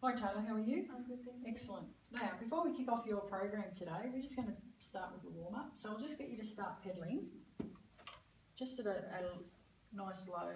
Hi Taylor, how are you? I'm good, thank you. Excellent. Now, before we kick off your program today, we're just going to start with the warm-up. So I'll just get you to start pedalling, just at a nice low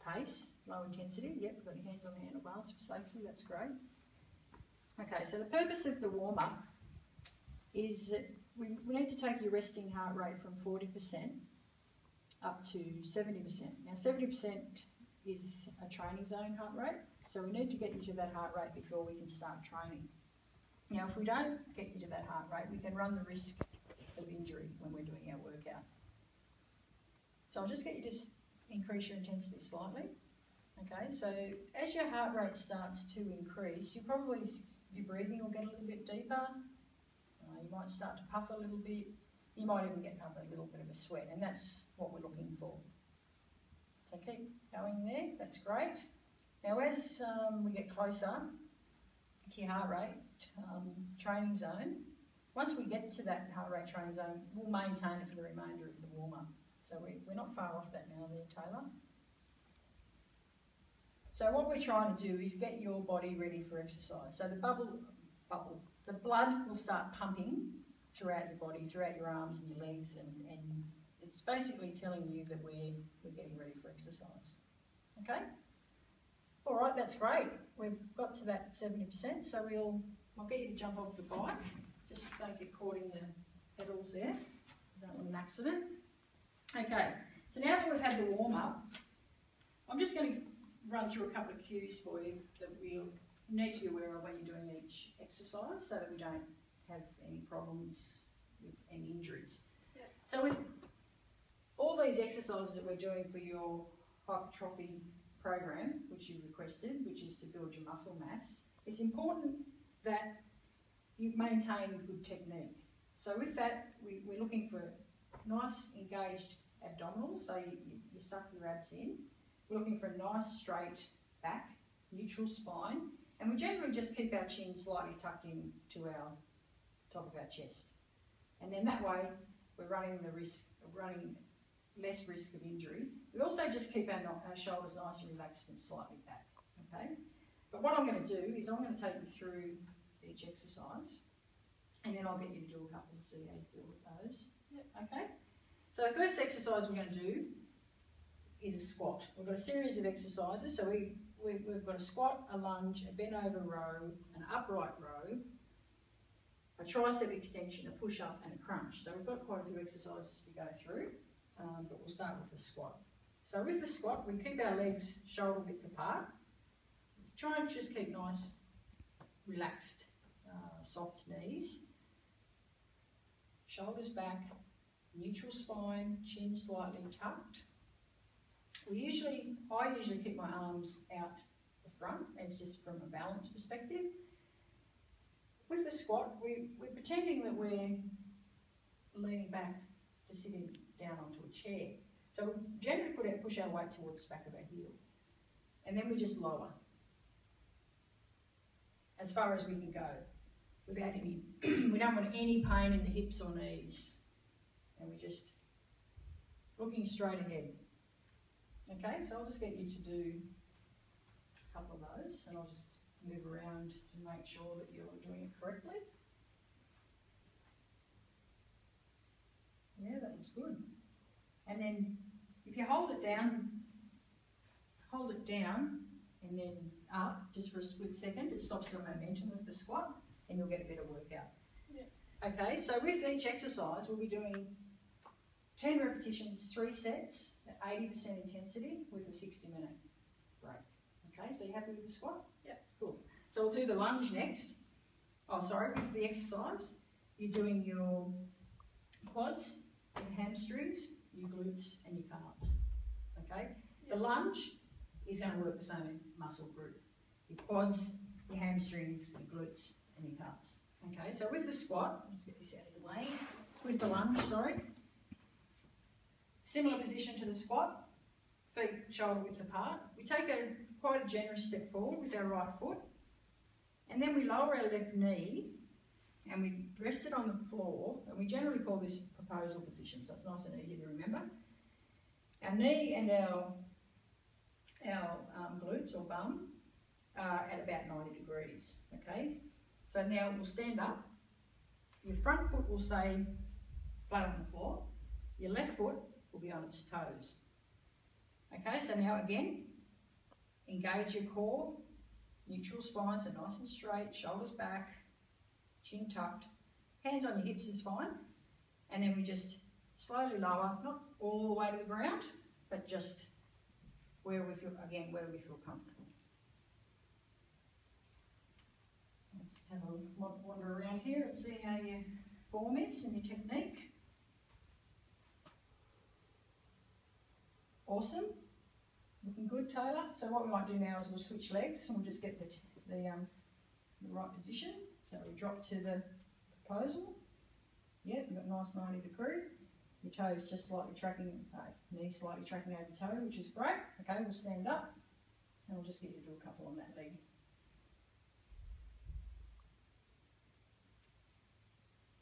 pace, low intensity. Yep, we've got your hands on the handlebars for safety, that's great. Okay, so the purpose of the warm-up is that we need to take your resting heart rate from 40% up to 70%. Now 70% is a training zone heart rate, so we need to get you to that heart rate before we can start training. Now if we don't get you to that heart rate, we can run the risk of injury when we're doing our workout. So I'll just get you to increase your intensity slightly. Okay, so as your heart rate starts to increase, your breathing will get a little bit deeper, you might start to puff a little bit, you might even get a little bit of a sweat, and that's what we're looking for. So keep going there, that's great. Now as we get closer to your heart rate training zone, once we get to that heart rate training zone, we'll maintain it for the remainder of the warm-up. So we're not far off that now there, Taylor. So what we're trying to do is get your body ready for exercise. So the the blood will start pumping throughout your body, throughout your arms and your legs, and it's basically telling you that we're getting ready for exercise. Okay? All right, that's great. We've got to that 70%, so I'll get you to jump off the bike. Just don't get caught in the pedals there. Don't want an accident. Okay, so now that we've had the warm-up, I'm just going to run through a couple of cues for you that we'll need to be aware of when you're doing each exercise so that we don't have any problems with any injuries. Yeah. So with all these exercises that we're doing for your hypertrophy program, which you requested, which is to build your muscle mass, it's important that you maintain good technique. So with that, we're looking for nice engaged abdominals, so you suck your abs in. We're looking for a nice straight back, neutral spine, and we generally just keep our chin slightly tucked in to our top of our chest. And then that way, we're running less risk of injury. We also just keep our shoulders nice and relaxed and slightly back, okay? But what I'm going to do is I'm going to take you through each exercise, and then I'll get you to do a couple to see how you feel with those. Yep. Okay? So the first exercise we're going to do is a squat. We've got a series of exercises, so we've got a squat, a lunge, a bent over row, an upright row, a tricep extension, a push-up and a crunch. So we've got quite a few exercises to go through, but we'll start with the squat. So with the squat, we keep our legs shoulder width apart. Try and just keep nice, relaxed, soft knees. Shoulders back, neutral spine, chin slightly tucked. I usually keep my arms out the front, it's just from a balance perspective. With the squat, we're pretending that we're leaning back to sitting down onto a chair. So we generally push our weight towards the back of our heel. And then we just lower as far as we can go without any, we don't want any pain in the hips or knees. And we're just looking straight ahead. Okay, so I'll just get you to do a couple of those, and I'll just move around to make sure that you're doing it correctly. Yeah, that looks good. And then if you hold it down and then up just for a split second, it stops the momentum of the squat and you'll get a better workout. Yeah. Okay, so with each exercise we'll be doing 10 repetitions, 3 sets at 80% intensity with a 60-minute break. Okay, so you happy with the squat? Yeah. Cool. So we'll do the lunge next. Oh, sorry, with the exercise, you're doing your quads, your hamstrings, your glutes and your calves. Okay? Yeah. The lunge is going to work the same muscle group. Your quads, your hamstrings, your glutes and your calves. Okay, so with the squat, let's get this out of the way. With the lunge, sorry. Similar position to the squat, feet shoulder width apart. We take quite a generous step forward with our right foot, and then we lower our left knee and we rest it on the floor, and we generally call this proposal position, so it's nice and easy to remember. Our knee and our glutes or bum at about 90 degrees, okay? So now we'll stand up. Your front foot will stay flat on the floor. Your left foot will be on its toes. Okay, so now again, engage your core, neutral spine, so nice and straight, shoulders back, chin tucked, hands on your hips is fine. And then we just slowly lower, not all the way to the ground, but just where we feel, again, where we feel comfortable. I'll just have a wander around here and see how your form is and your technique. Awesome. Looking good, Taylor. So what we might do now is we'll switch legs and we'll just get the right position. So we drop to the proposal. Yep, we've got a nice 90 degree. Your toes just slightly tracking, knees slightly tracking over toe, which is great. Okay, we'll stand up and we'll just get you to do a couple on that leg.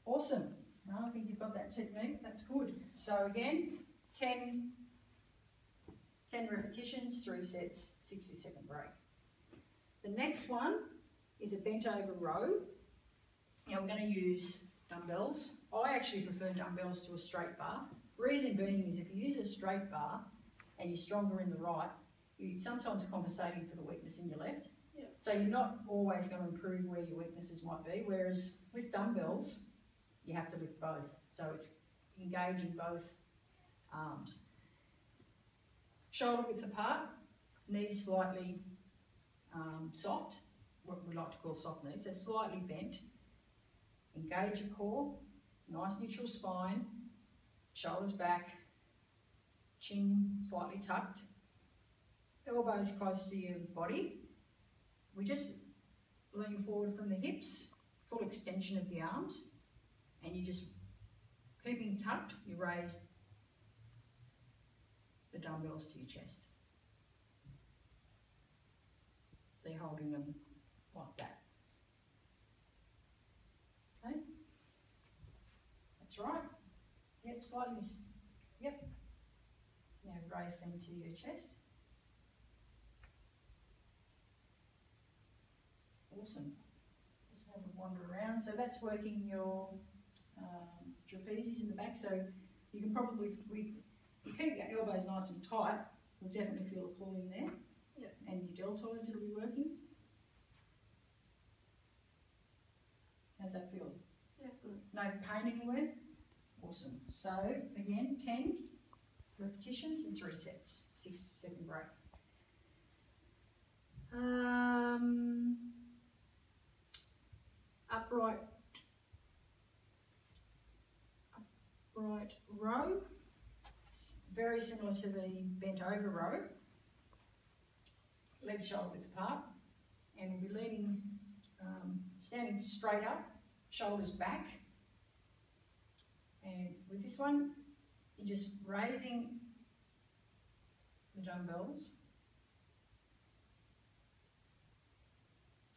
Awesome. I think you've got that technique. That's good. So again, 10 repetitions, 3 sets, 60-second break. The next one is a bent over row. Now we're going to use dumbbells. I actually prefer dumbbells to a straight bar. Reason being is if you use a straight bar and you're stronger in the right, you're sometimes compensating for the weakness in your left. Yeah. So you're not always going to improve where your weaknesses might be, whereas with dumbbells, you have to lift both. So it's engaging both arms. Shoulder width apart, knees slightly soft, what we like to call soft knees, so slightly bent. Engage your core, nice neutral spine, shoulders back, chin slightly tucked, elbows close to your body. We just lean forward from the hips, full extension of the arms, and you just, keeping tucked, you raise the dumbbells to your chest. So you're holding them like that. Okay? That's right. Yep, slightly, yep. Now raise them to your chest. Awesome. Just have a wander around. So that's working your trapezius in the back. So you can probably, you keep your elbows nice and tight, you'll definitely feel a pull in there. Yep. And your deltoids will be working. How's that feel? Yeah, good. No pain anywhere? Awesome. So again, 10 repetitions and 3 sets, 60-second break. Upright row. It's very similar to the bent over row. Legs shoulder width apart, and we'll be leaning, standing straight up, shoulders back. And with this one, you're just raising the dumbbells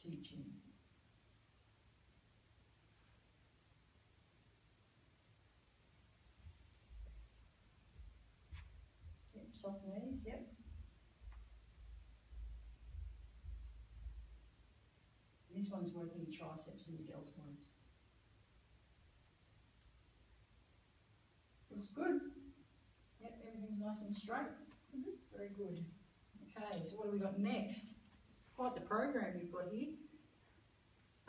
to your chin. Yep, soft knees, yep. This one's working your triceps and your deltoids. Looks good. Yep, everything's nice and straight. Very good. Okay, so what have we got next? Quite the program we've got here.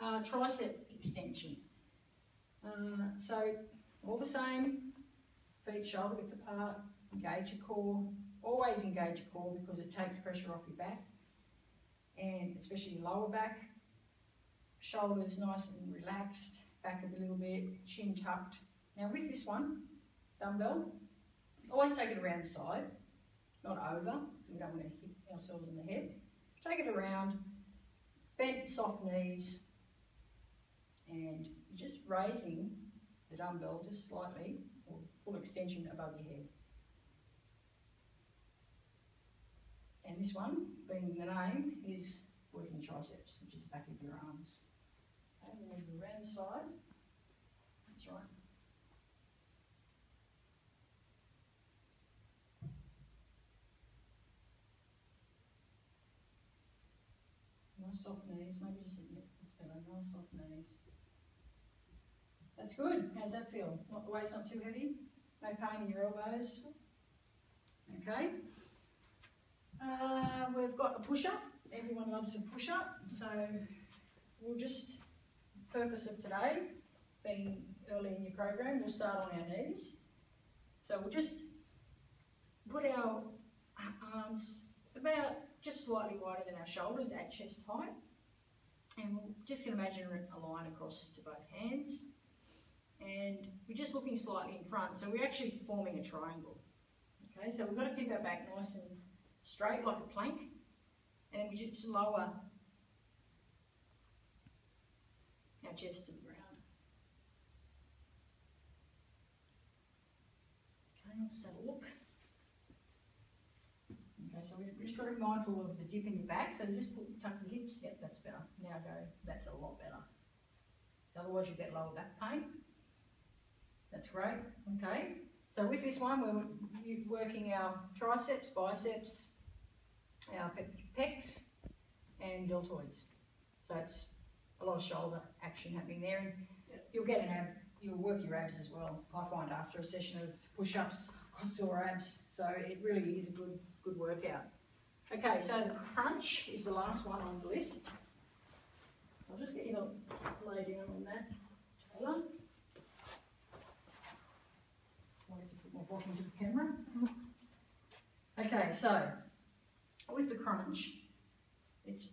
Tricep extension. So all the same, feet shoulder width apart, engage your core. Always engage your core because it takes pressure off your back, and especially your lower back. Shoulders nice and relaxed, back a little bit, chin tucked. Now with this one, dumbbell, always take it around the side, not over, because we don't want to hit ourselves in the head. Take it around, bent soft knees, and you're just raising the dumbbell just slightly, or full extension above your head. And this one, being the name, is working triceps, which is the back of your arms. Okay, we'll move around the side. That's right. Nice soft knees, maybe just, yeah, that's better, nice soft knees. That's good. How does that feel? The weight's not too heavy? No pain in your elbows? Okay. We've got a push-up. Everyone loves a push-up, so we'll just, purpose of today, being early in your program, we'll start on our knees. So we'll just put our arms about just slightly wider than our shoulders at chest height, and we're just going to imagine a line across to both hands, and we're just looking slightly in front, so we're actually forming a triangle. Okay, so we've got to keep our back nice and straight like a plank, and then we just lower our chest to the ground. Okay, let's have a look. Okay, so we're just got to be mindful of the dip in your back, so just tuck your hips. Yep, that's better. Now go, that's a lot better. Otherwise you get lower back pain. That's great. Okay, so with this one we're working our triceps, biceps, our pecs and deltoids. So it's a lot of shoulder action happening there, and you'll get an ab, you'll work your abs as well. I find after a session of push-ups, I've got sore abs, so it really is a good workout. Okay, so the crunch is the last one on the list. I'll just get you to lay down on that, Taylor. I wanted to put my bottom to the camera. Okay, so with the crunch, it's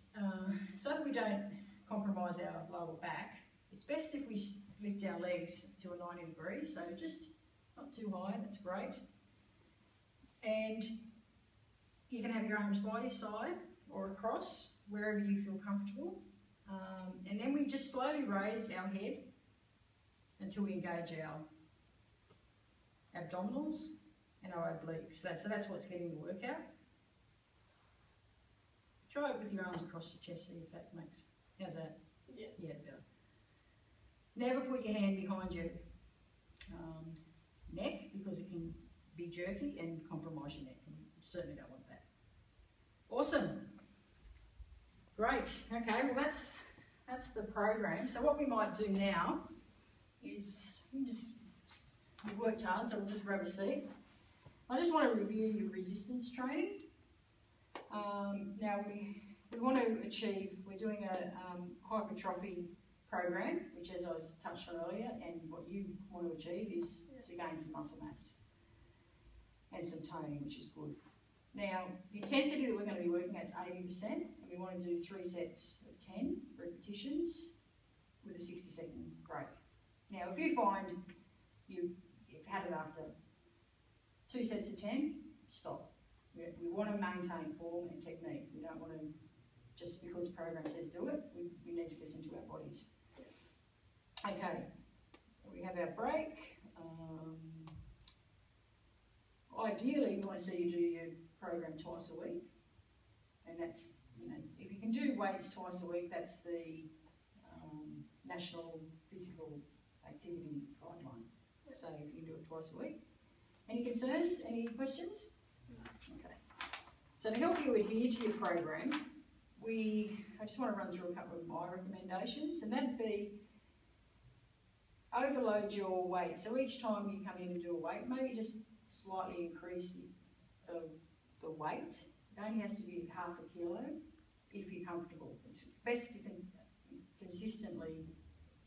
so that we don't compromise our lower back, it's best if we lift our legs to a 90 degrees, so just not too high, that's great. And you can have your arms by your side or across, wherever you feel comfortable. And then we just slowly raise our head until we engage our abdominals and our obliques. So that's what's getting the workout. Try it with your arms across your chest, see if that makes, how's that? Yeah. Yeah, better. Never put your hand behind your neck, because it can be jerky and compromise your neck, and you certainly don't want that. Awesome. Great. Okay, well that's the program. So what we might do now is, we've worked hard, so we'll just grab a seat. I just want to review your resistance training. Now we want to achieve, we're doing a hypertrophy program, which, as I touched on earlier, and what you want to achieve is to gain some muscle mass and some toning, which is good. Now, the intensity that we're going to be working at is 80%, and we want to do 3 sets of 10 repetitions with a 60-second break. Now, if you find you've had it after 2 sets of 10, stop. We want to maintain form and technique. We don't want to, just because the program says do it, we need to listen to our bodies. Okay, we have our break. Ideally, we want to see you do your program twice a week, and that's, if you can do weights twice a week, that's the National Physical Activity Guideline. So if you can do it twice a week. Any concerns? Any questions? No. Okay. So to help you adhere to your program, I just want to run through a couple of my recommendations, and that'd be overload your weight. So each time you come in and do a weight, maybe just slightly increase the weight. It only has to be half a kilo if you're comfortable. It's best to consistently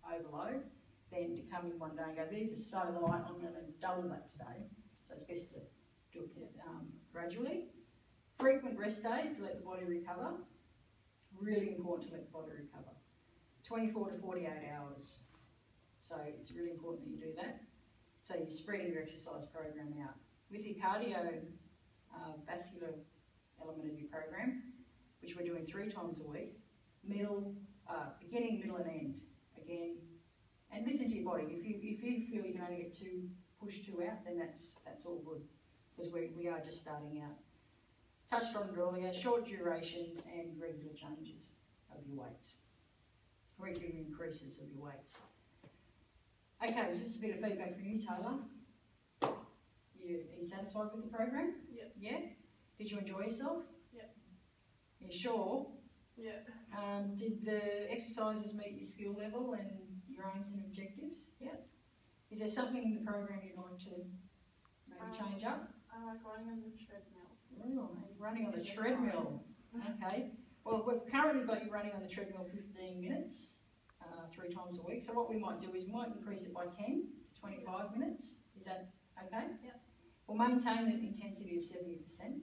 overload than to come in one day and go, these are so light, I'm going to double that today. So it's best to do it gradually. Frequent rest days to let the body recover. Really important to let the body recover. 24 to 48 hours. So it's really important that you do that. So you're spreading your exercise program out. With your cardio vascular element of your program, which we're doing 3 times a week, beginning, middle and end, again. And listen to your body. If you feel you can only get push 2 out, then that's all good, because we are just starting out. Touched on it earlier, short durations and regular changes of your weights. Regular increases of your weights. Okay, just a bit of feedback from you, Taylor. Are you satisfied with the program? Yep. Yeah? Did you enjoy yourself? Yep. You sure? Yeah. Did the exercises meet your skill level and your aims and objectives? Yeah. Is there something in the program you'd like to maybe change up? I like running on the treadmill. Really? Running on the treadmill. Okay. Well, we've currently got you running on the treadmill 15 minutes, 3 times a week. So what we might do is we might increase it by 10 to 25 minutes. Is that okay? Yep. We'll maintain an intensity of 70%.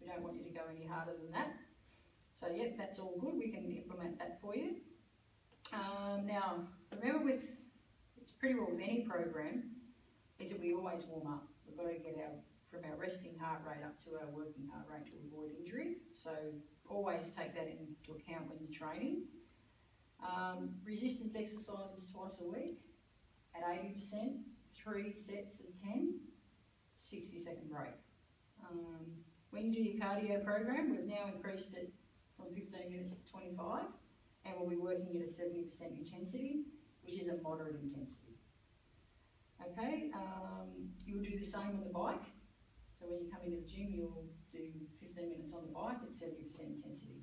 We don't want you to go any harder than that. So yeah, that's all good. We can implement that for you. Now, remember it's pretty well with any program, is that we always warm up. We've got to get from our resting heart rate up to our working heart rate to avoid injury. So always take that into account when you're training. Resistance exercises twice a week at 80%, 3 sets of 10, 60-second break. When you do your cardio program, we've now increased it from 15 minutes to 25, and we'll be working at a 70% intensity, which is a moderate intensity. Okay, you'll do the same on the bike. So when you come into the gym, you'll do 15 minutes on the bike at 70% intensity.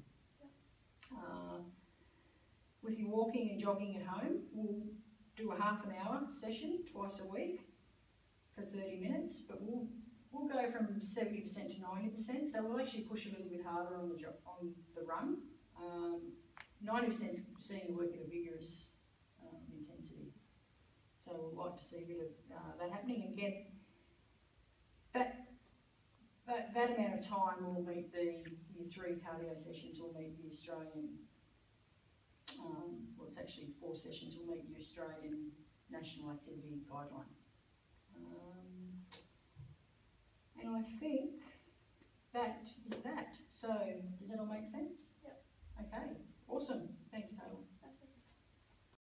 With your walking and jogging at home, we'll do a half an hour session twice a week for 30 minutes, but we'll go from 70% to 90%, so we'll actually push a little bit harder on the run. 90% is seeing you work at a vigorous intensity. So we'd like to see a bit of that happening. And again, that amount of time will meet your 3 cardio sessions will meet the Australian, well, it's actually 4 sessions will meet the Australian National Activity Guideline. And I think that is that. So does that all make sense? Yep. Okay, awesome.